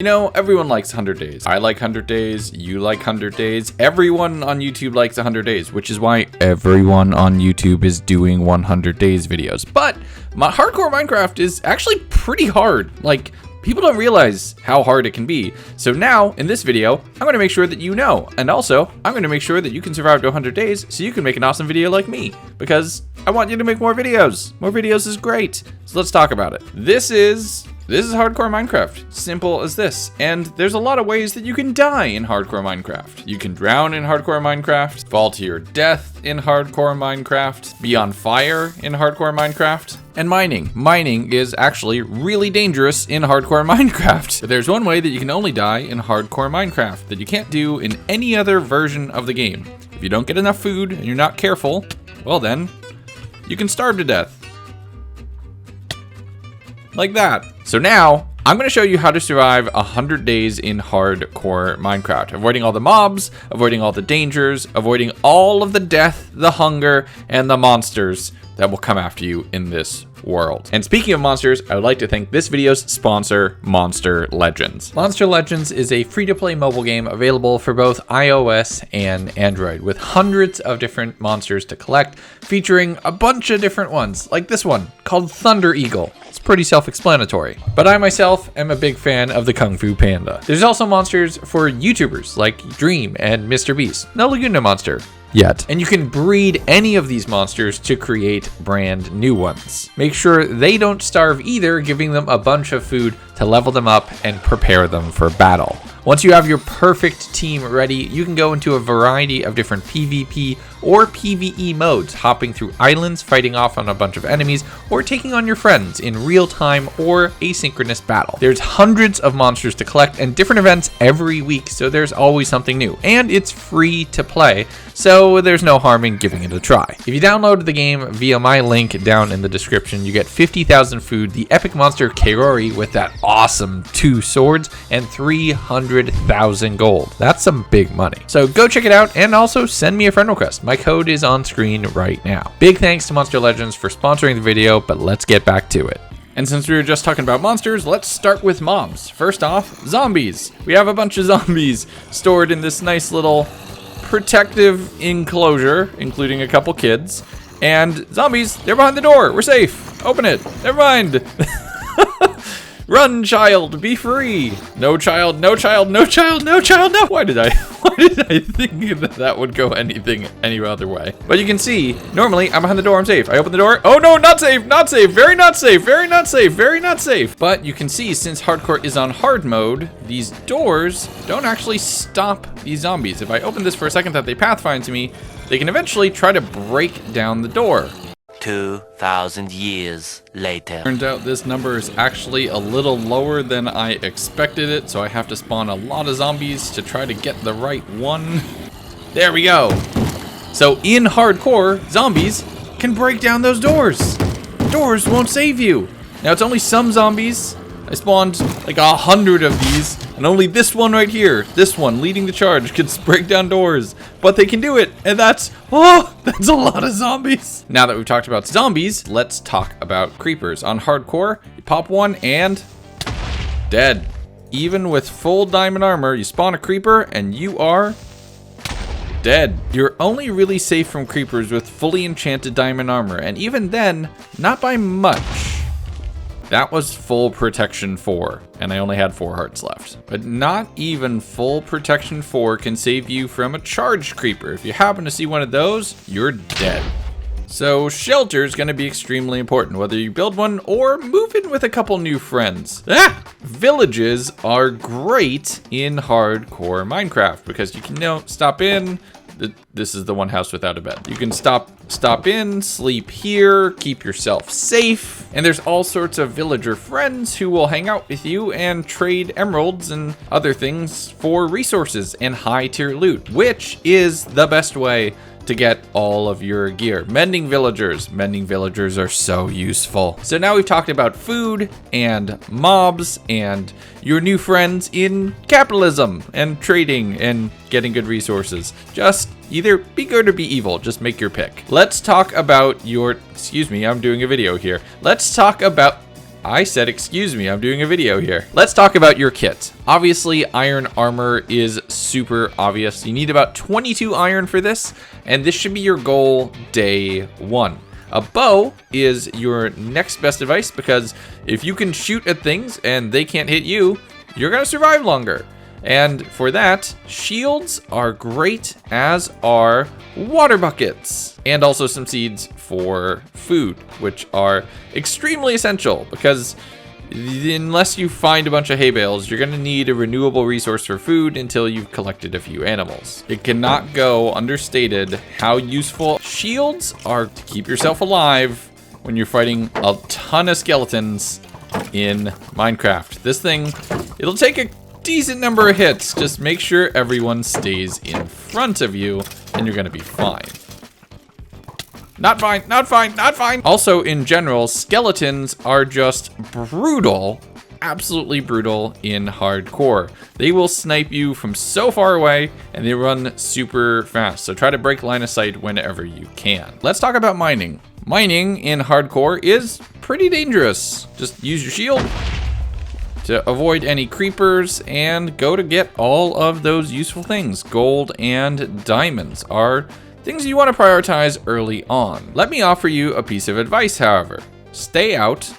You know, everyone likes 100 days. I like 100 days, you like 100 days, everyone on YouTube likes 100 days, which is why everyone on YouTube is doing 100 days videos. But my hardcore Minecraft is actually pretty hard. Like, people don't realize how hard it can be. So now, in this video, I'm going to make sure that you know. And also, I'm going to make sure that you can survive to 100 days so you can make an awesome video like me. Because I want you to make more videos. More videos is great. So let's talk about it. This is hardcore Minecraft, simple as this. And there's a lot of ways that you can die in hardcore Minecraft. You can drown in hardcore Minecraft, fall to your death in hardcore Minecraft, be on fire in hardcore Minecraft, and mining. Mining is actually really dangerous in hardcore Minecraft. But there's one way that you can only die in hardcore Minecraft that you can't do in any other version of the game. If you don't get enough food and you're not careful, well then, you can starve to death. Like that. So now, I'm going to show you how to survive 100 days in hardcore Minecraft. Avoiding all the mobs, avoiding all the dangers, avoiding all of the death, the hunger, and the monsters that will come after you in this world. And speaking of monsters, I would like to thank this video's sponsor, Monster Legends. Monster Legends is a free-to-play mobile game available for both iOS and Android, with hundreds of different monsters to collect, featuring a bunch of different ones, like this one, called Thunder Eagle. It's pretty self-explanatory. But I myself am a big fan of the Kung Fu Panda. There's also monsters for YouTubers like Dream and Mr. Beast. No Legundo monster yet. And you can breed any of these monsters to create brand new ones. Make sure they don't starve either, giving them a bunch of food to level them up and prepare them for battle. Once you have your perfect team ready, you can go into a variety of different PvP or PvE modes, hopping through islands, fighting off on a bunch of enemies, or taking on your friends in real time or asynchronous battle. There's hundreds of monsters to collect and different events every week, so there's always something new. And it's free to play, so there's no harm in giving it a try. If you download the game via my link down in the description, you get 50,000 food, the epic monster Kairori with that awesome 2 swords, and 300,000 gold. That's some big money. So go check it out and also send me a friend request. My code is on screen right now. Big thanks to Monster Legends for sponsoring the video, but let's get back to it. And since we were just talking about monsters, let's start with mobs. First off, zombies. We have a bunch of zombies stored in this nice little protective enclosure, including a couple kids. And zombies, they're behind the door. We're safe. Open it. Never mind. Run, child, be free. No child, no child, no child, no child, no. Why did I think that would go any other way? But you can see, normally I'm behind the door, I'm safe. I open the door. Oh no, not safe, not safe, very not safe, very not safe, very not safe. But you can see, since hardcore is on hard mode, these doors don't actually stop these zombies. If I open this for a second that they pathfind to me, they can eventually try to break down the door. 2,000 years later. Turns out this number is actually a little lower than I expected it, so I have to spawn a lot of zombies to try to get the right one. There we go. So in hardcore, zombies can break down those doors. Doors won't save you. Now it's only some zombies. I spawned like 100 of these, and only this one right here, this one leading the charge, can break down doors. But they can do it, and that's a lot of zombies. Now that we've talked about zombies, let's talk about creepers. On hardcore, you pop one and dead. Even with full diamond armor, you spawn a creeper and you are dead. You're only really safe from creepers with fully enchanted diamond armor, and even then, not by much. That was full protection 4, and I only had 4 hearts left. But not even full protection 4 can save you from a charged creeper. If you happen to see one of those, you're dead. So shelter is going to be extremely important, whether you build one or move in with a couple new friends. Villages are great in hardcore Minecraft because you can stop in. This is the one house without a bed. You can stop in, sleep here, keep yourself safe. And there's all sorts of villager friends who will hang out with you and trade emeralds and other things for resources and high tier loot, which is the best way to get all of your gear. Mending villagers are so useful. So now we've talked about food and mobs and your new friends in capitalism and trading and getting good resources. Just either be good or be evil, just make your pick. Let's talk about excuse me, I'm doing a video here. Let's talk about I said, excuse me, I'm doing a video here. Let's talk about your kit. Obviously, iron armor is super obvious. You need about 22 iron for this, and this should be your goal day 1. A bow is your next best advice, because if you can shoot at things and they can't hit you, you're gonna survive longer. And for that, shields are great, as are water buckets, and also some seeds for food, which are extremely essential, because unless you find a bunch of hay bales, you're gonna need a renewable resource for food until you've collected a few animals. It cannot go understated how useful shields are to keep yourself alive when you're fighting a ton of skeletons in Minecraft. This thing, it'll take a decent number of hits. Just make sure everyone stays in front of you and you're gonna be fine. Not fine, not fine, not fine. Also, in general, skeletons are just brutal, absolutely brutal in hardcore. They will snipe you from so far away and they run super fast. So try to break line of sight whenever you can. Let's talk about mining. Mining in hardcore is pretty dangerous. Just use your shield to avoid any creepers and go to get all of those useful things. Gold and diamonds are things you want to prioritize early on. Let me offer you a piece of advice, however. Stay out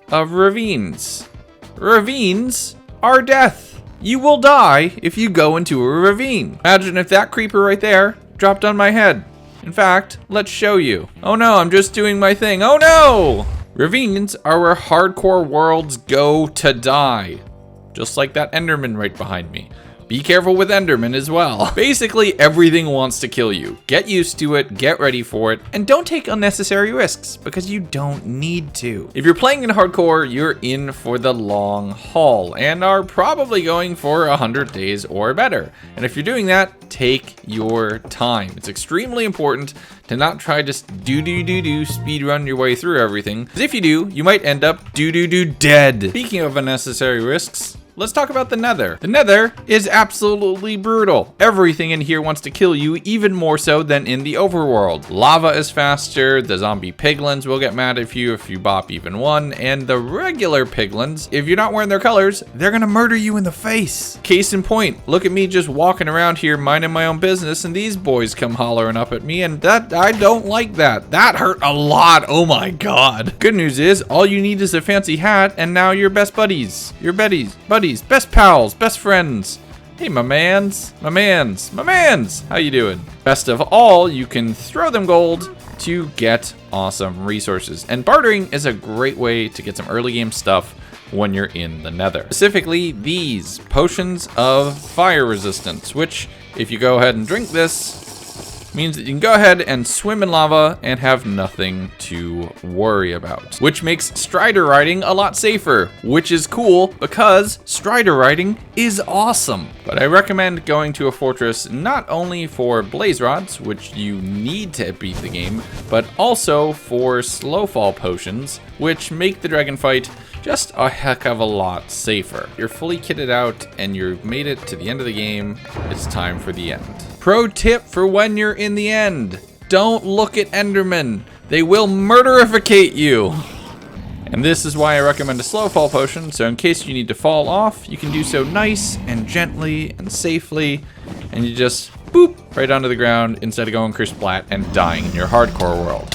of ravines. Ravines are death. You will die if you go into a ravine. Imagine if that creeper right there dropped on my head. In fact, let's show you. Oh no, I'm just doing my thing. Oh no! Ravines are where hardcore worlds go to die. Just like that Enderman right behind me. Be careful with Enderman as well. Basically, everything wants to kill you. Get used to it, get ready for it, and don't take unnecessary risks, because you don't need to. If you're playing in hardcore, you're in for the long haul, and are probably going for 100 days or better. And if you're doing that, take your time. It's extremely important to not try to speed run your way through everything, because if you do, you might end up dead. Speaking of unnecessary risks, let's talk about the Nether. The Nether is absolutely brutal. Everything in here wants to kill you, even more so than in the overworld. Lava is faster, the zombie piglins will get mad at you if you bop even one, and the regular piglins, if you're not wearing their colors, they're gonna murder you in the face. Case in point, look at me just walking around here minding my own business, and these boys come hollering up at me, and I don't like that. That hurt a lot, oh my god. Good news is, all you need is a fancy hat, and now you're best buddies. You're buddies, best pals, best friends. Hey, my mans. How you doing? Best of all, you can throw them gold to get awesome resources. And bartering is a great way to get some early game stuff when you're in the Nether. Specifically, these potions of fire resistance, which if you go ahead and drink this, means that you can go ahead and swim in lava and have nothing to worry about. Which makes strider riding a lot safer, which is cool because strider riding is awesome. But I recommend going to a fortress not only for blaze rods, which you need to beat the game, but also for slow fall potions, which make the dragon fight just a heck of a lot safer. You're fully kitted out and you've made it to the end of the game. It's time for the end. Pro tip for when you're in the end: don't look at Endermen. They will murderificate you. And this is why I recommend a slow fall potion, so in case you need to fall off, you can do so nice and gently and safely, and you just boop right onto the ground instead of going kersplat and dying in your hardcore world.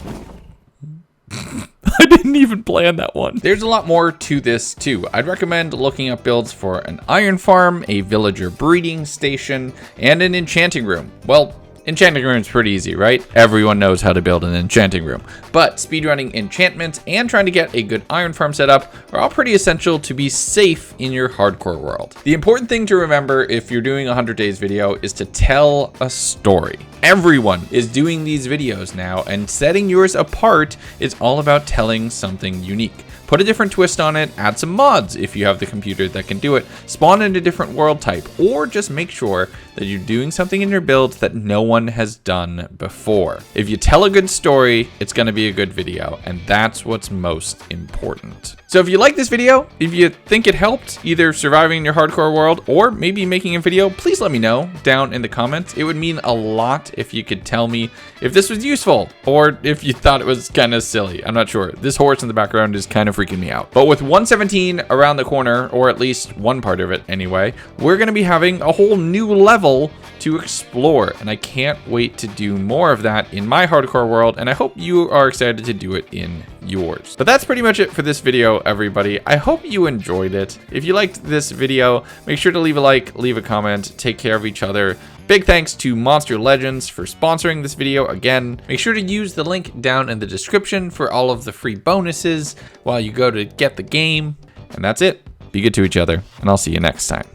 I didn't even plan that one. There's a lot more to this too. I'd recommend looking up builds for an iron farm, a villager breeding station, and an enchanting room. Well, enchanting room's pretty easy, right? Everyone knows how to build an enchanting room. But speedrunning enchantments and trying to get a good iron farm set up are all pretty essential to be safe in your hardcore world. The important thing to remember if you're doing a 100 days video is to tell a story. Everyone is doing these videos now, and setting yours apart is all about telling something unique. Put a different twist on it, add some mods if you have the computer that can do it, spawn in a different world type, or just make sure that you're doing something in your build that no one has done before. If you tell a good story, it's going to be a good video, and that's what's most important. So if you like this video, if you think it helped either surviving your hardcore world or maybe making a video, please let me know down in the comments. It would mean a lot if you could tell me if this was useful or if you thought it was kind of silly. I'm not sure. This horse in the background is kind of freaking me out. But with 117 around the corner, or at least one part of it anyway, we're going to be having a whole new level to explore, and I can't wait to do more of that in my hardcore world, and I hope you are excited to do it in yours. But that's pretty much it for this video, everybody. I hope you enjoyed it. If you liked this video, make sure to leave a like, leave a comment, take care of each other. Big thanks to Monster Legends for sponsoring this video again. Make sure to use the link down in the description for all of the free bonuses while you go to get the game. And that's it. Be good to each other, and I'll see you next time.